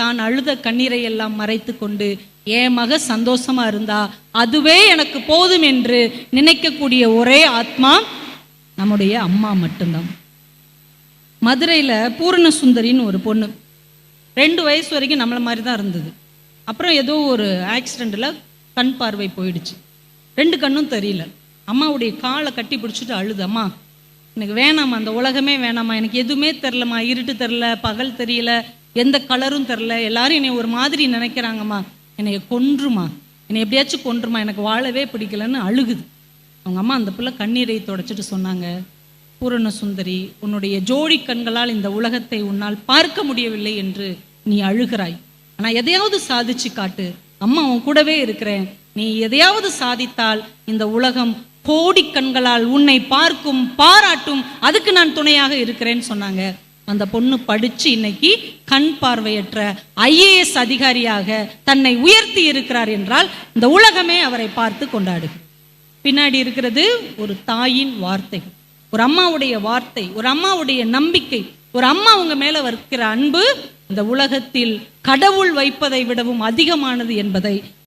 தான் அழுத கண்ணீரை எல்லாம் மறைத்து கொண்டு என் மக சந்தோஷமா இருந்தா அதுவே எனக்கு போதும் என்று நினைக்கக்கூடிய ஒரே ஆத்மா நம்முடைய அம்மா மட்டும்தான். மதுரையில் பூரண சுந்தரின்னு ஒரு பொண்ணு 2 வயசு வரைக்கும் நம்மள மாதிரி தான் இருந்தது. அப்புறம் ஏதோ ஒரு ஆக்சிடெண்ட்டில் கண் பார்வை போயிடுச்சு. 2 கண்ணும் தெரியல. அம்மாவுடைய காலை கட்டி பிடிச்சிட்டு அழுது, அம்மா எனக்கு வேணாம்மா, அந்த உலகமே வேணாம்மா, எனக்கு எதுவுமே தெரிலம்மா, இருட்டு தெரில, பகல் தெரியல, எந்த கலரும் தெரில, எல்லாரும் என்னை ஒரு மாதிரி நினைக்கிறாங்கம்மா, என்னை கொன்றுமா, என்னை எப்படியாச்சும் கொன்றுமா, எனக்கு வாழவே பிடிக்கலன்னு அழுகுது. அவங்க அம்மா அந்த பிள்ளை கண்ணீரை தொடச்சிட்டு சொன்னாங்க, பூரண சுந்தரி, உன்னுடைய ஜோடி கண்களால் இந்த உலகத்தை உன்னால் பார்க்க முடியவில்லை என்று நீ அழுகிறாய். ஆனால் எதையாவது சாதிச்சு காட்டு, அம்மா உன் கூடவே இருக்கிறேன், நீ எதையாவது சாதித்தால் இந்த உலகம் கோடி கண்களால் உன்னை பார்க்கும், பாராட்டும், அதுக்கு நான் துணையாக இருக்கிறேன்னு சொன்னாங்க. அந்த பொண்ணு படிச்சு இன்னைக்கு கண் பார்வையற்ற IAS அதிகாரியாக தன்னை உயர்த்தி இருக்கிறார் என்றால் இந்த உலகமே அவரை பார்த்து கொண்டாடுது. பின்னாடி இருக்கிறது ஒரு தாயின் வார்த்தை, ஒரு அம்மாவுடைய வார்த்தை, ஒரு அம்மாவுடைய நம்பிக்கை, ஒரு அம்மா அவங்க மேல வைக்கிற அன்பு இந்த உலகத்தில் கடவுள் வைப்பதை விடவும் அதிகமானது என்பதை